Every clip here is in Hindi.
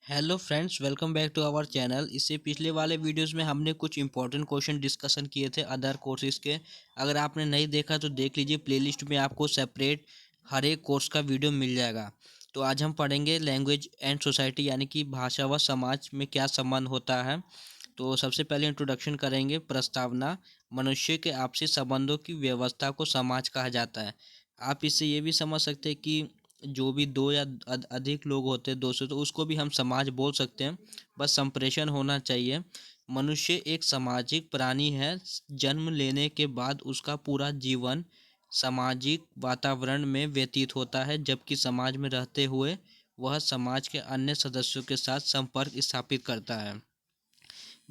Hello friends, welcome back to our channel. इससे पिछले वाले वीडियोस में हमने कुछ इंपॉर्टेंट क्वेश्चन डिस्कशन किए थे अदर कोर्सेज के। अगर आपने नहीं देखा तो देख लीजिए, प्लेलिस्ट में आपको सेपरेट हर एक कोर्स का वीडियो मिल जाएगा। तो आज हम पढ़ेंगे लैंग्वेज एंड सोसाइटी, यानी कि भाषा व समाज में क्या संबंध होता है। तो सबसे पहले इंट्रोडक्शन करेंगे। प्रस्तावना: मनुष्य के आपसी संबंधों की व्यवस्था को समाज कहा जाता है। आप इससे ये भी समझ सकते हैं कि जो भी दो या अधिक लोग होते हैं, 200, तो उसको भी हम समाज बोल सकते हैं। बस संप्रेषण होना चाहिए। मनुष्य एक सामाजिक प्राणी है। जन्म लेने के बाद उसका पूरा जीवन सामाजिक वातावरण में व्यतीत होता है, जबकि समाज में रहते हुए वह समाज के अन्य सदस्यों के साथ संपर्क स्थापित करता है।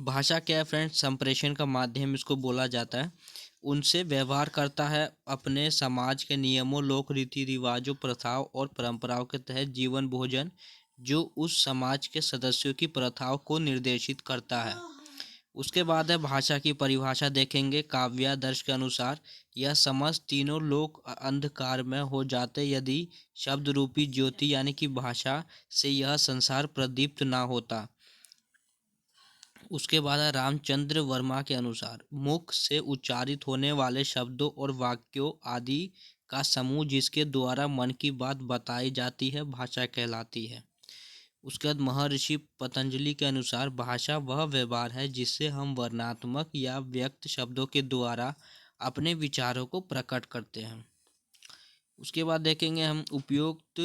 भाषा क्या है फ्रेंड्स? संप्रेषण का माध्यम इसको बोला जाता है। उनसे व्यवहार करता है, अपने समाज के नियमों, लोक रीति रिवाजों, प्रथाओं और परंपराओं के तहत जीवन भोजन, जो उस समाज के सदस्यों की प्रथाओं को निर्देशित करता है। उसके बाद है भाषा की परिभाषा देखेंगे। काव्यादर्श के अनुसार यह समस्त तीनों लोक अंधकार में हो जाते यदि शब्द रूपी ज्योति यानी कि भाषा से यह संसार प्रदीप्त ना होता। उसके बाद है रामचंद्र वर्मा के अनुसार मुख से उच्चारित होने वाले शब्दों और वाक्यों आदि का समूह जिसके द्वारा मन की बात बताई जाती है भाषा कहलाती है। उसके बाद महर्षि पतंजलि के अनुसार भाषा वह व्यवहार है जिससे हम वर्णात्मक या व्यक्त शब्दों के द्वारा अपने विचारों को प्रकट करते हैं। उसके बाद देखेंगे हम उपयुक्त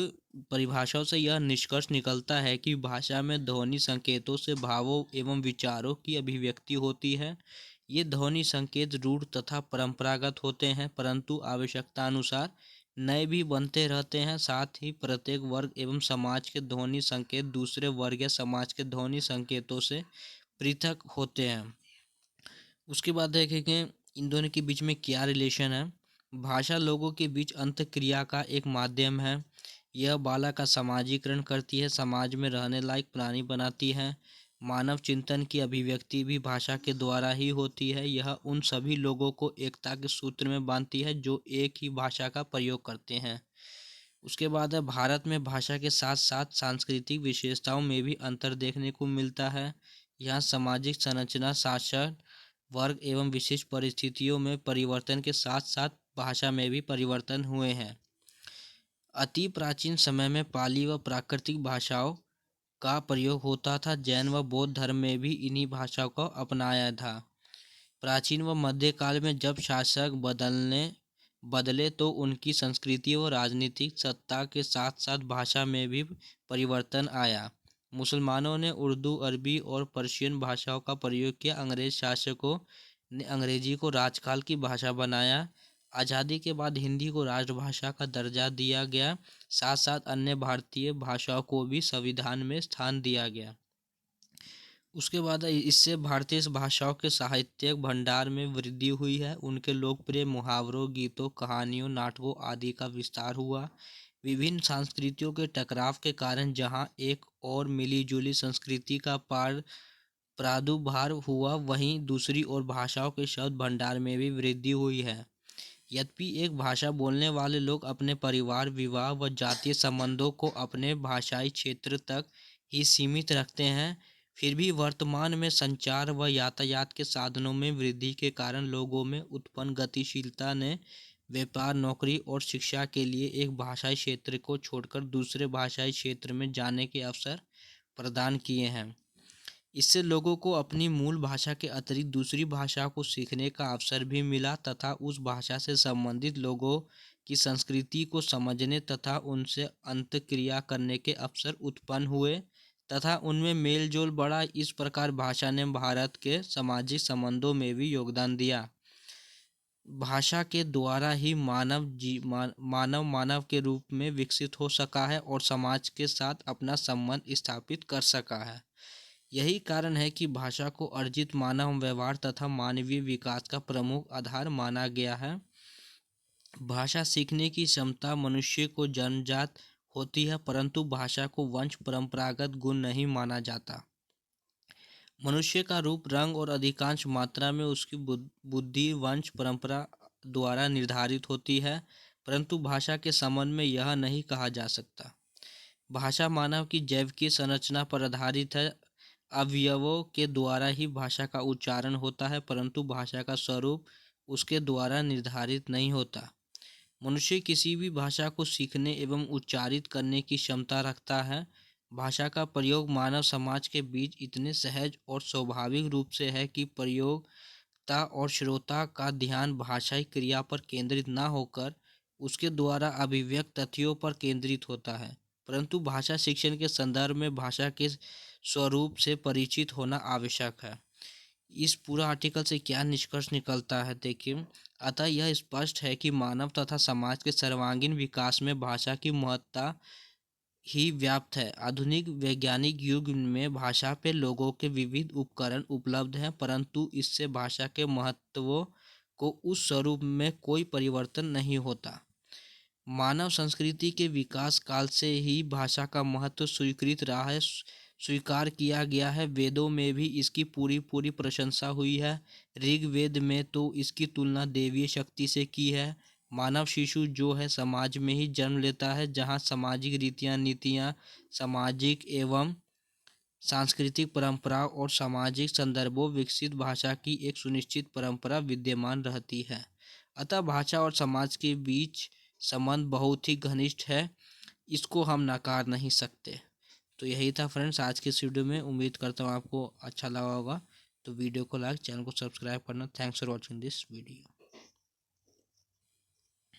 परिभाषाओं से यह निष्कर्ष निकलता है कि भाषा में ध्वनि संकेतों से भावों एवं विचारों की अभिव्यक्ति होती है। ये ध्वनि संकेत रूढ़ तथा परंपरागत होते हैं, परंतु आवश्यकता अनुसार नए भी बनते रहते हैं। साथ ही प्रत्येक वर्ग एवं समाज के ध्वनि संकेत दूसरे वर्ग या समाज के ध्वनि संकेतों से पृथक होते हैं। उसके बाद देखेंगे इन दोनों के बीच में क्या रिलेशन है। भाषा लोगों के बीच अंतःक्रिया का एक माध्यम है। यह बालक का समाजीकरण करती है, समाज में रहने लायक प्राणी बनाती है। मानव चिंतन की अभिव्यक्ति भी भाषा के द्वारा ही होती है। यह उन सभी लोगों को एकता के सूत्र में बांधती है जो एक ही भाषा का प्रयोग करते हैं। उसके बाद है भारत में भाषा के साथ साथ सांस्कृतिक विशेषताओं में भी अंतर देखने को मिलता है। यहाँ सामाजिक संरचना, शासन, वर्ग एवं विशिष्ट परिस्थितियों में परिवर्तन के साथ साथ भाषा में भी परिवर्तन हुए हैं। अति प्राचीन समय में पाली व प्राकृतिक भाषाओं का प्रयोग होता था। जैन व बौद्ध धर्म में भी इन्हीं भाषाओं को अपनाया था। प्राचीन व मध्यकाल में जब शासक बदले तो उनकी संस्कृति व राजनीतिक सत्ता के साथ साथ भाषा में भी परिवर्तन आया। मुसलमानों ने उर्दू, अरबी और पर्शियन भाषाओं का प्रयोग किया। अंग्रेज शासकों ने अंग्रेजी को राजकाल की भाषा बनाया। आज़ादी के बाद हिंदी को राष्ट्रभाषा का दर्जा दिया गया। साथ साथ अन्य भारतीय भाषाओं को भी संविधान में स्थान दिया गया। उसके बाद इससे भारतीय भाषाओं के साहित्यिक भंडार में वृद्धि हुई है। उनके लोकप्रिय मुहावरों, गीतों, कहानियों, नाटकों आदि का विस्तार हुआ। विभिन्न संस्कृतियों के टकराव के कारण जहाँ एक और मिलीजुली संस्कृति का प्रादुर्भाव हुआ, वहीं दूसरी ओर भाषाओं के शब्द भंडार में भी वृद्धि हुई है। यद्यपि एक भाषा बोलने वाले लोग अपने परिवार, विवाह व जातीय संबंधों को अपने भाषाई क्षेत्र तक ही सीमित रखते हैं, फिर भी वर्तमान में संचार व यातायात के साधनों में वृद्धि के कारण लोगों में उत्पन्न गतिशीलता ने व्यापार, नौकरी और शिक्षा के लिए एक भाषाई क्षेत्र को छोड़कर दूसरे भाषाई क्षेत्र में जाने के अवसर प्रदान किए हैं। इससे लोगों को अपनी मूल भाषा के अतिरिक्त दूसरी भाषा को सीखने का अवसर भी मिला तथा उस भाषा से संबंधित लोगों की संस्कृति को समझने तथा उनसे अंतःक्रिया करने के अवसर उत्पन्न हुए तथा उनमें मेल जोल बढ़ा। इस प्रकार भाषा ने भारत के सामाजिक संबंधों में भी योगदान दिया। भाषा के द्वारा ही मानव के रूप में विकसित हो सका है और समाज के साथ अपना संबंध स्थापित कर सका है। यही कारण है कि भाषा को अर्जित मानव व्यवहार तथा मानवीय विकास का प्रमुख आधार माना गया है। भाषा सीखने की क्षमता मनुष्य को जन्मजात होती है, परंतु भाषा को वंश परंपरागत गुण नहीं माना जाता। मनुष्य का रूप, रंग और अधिकांश मात्रा में उसकी बुद्धि वंश परंपरा द्वारा निर्धारित होती है, परंतु भाषा के संबंध में यह नहीं कहा जा सकता। भाषा मानव की जैविक संरचना पर आधारित है। अवयवों के द्वारा ही भाषा का उच्चारण होता है, परंतु भाषा का स्वरूप उसके द्वारा निर्धारित नहीं होता। मनुष्य किसी भी भाषा को सीखने एवं उच्चारित करने की क्षमता रखता है। भाषा का प्रयोग मानव समाज के बीच इतने सहज और स्वाभाविक रूप से है कि प्रयोक्ता और श्रोता का ध्यान भाषाई क्रिया पर केंद्रित न होकर उसके द्वारा अभिव्यक्त तथ्यों पर केंद्रित होता है। परंतु भाषा शिक्षण के संदर्भ में भाषा के स्वरूप से परिचित होना आवश्यक है। इस पूरा आर्टिकल से क्या निष्कर्ष निकलता है, देखिए। अतः यह स्पष्ट है कि मानव तथा समाज के सर्वांगीण विकास में भाषा की महत्ता ही व्याप्त है। आधुनिक वैज्ञानिक युग में भाषा पे लोगों के विविध उपकरण उपलब्ध हैं, परंतु इससे भाषा के महत्व को उस स्वरूप में कोई परिवर्तन नहीं होता। मानव संस्कृति के विकास काल से ही भाषा का महत्व स्वीकृत रहा है, स्वीकार किया गया है। वेदों में भी इसकी पूरी पूरी प्रशंसा हुई है। ऋग्वेद में तो इसकी तुलना देवीय शक्ति से की है। मानव शिशु जो है समाज में ही जन्म लेता है, जहाँ सामाजिक रीतियाँ नीतियाँ, सामाजिक एवं सांस्कृतिक परंपरा और सामाजिक संदर्भों विकसित भाषा की एक सुनिश्चित परंपरा विद्यमान रहती है। अतः भाषा और समाज के बीच संबंध बहुत ही घनिष्ठ है, इसको हम नकार नहीं सकते। तो यही था फ्रेंड्स आज के इस वीडियो में। उम्मीद करता हूँ आपको अच्छा लगा होगा। तो वीडियो को लाइक, चैनल को सब्सक्राइब करना। Thanks for watching this video.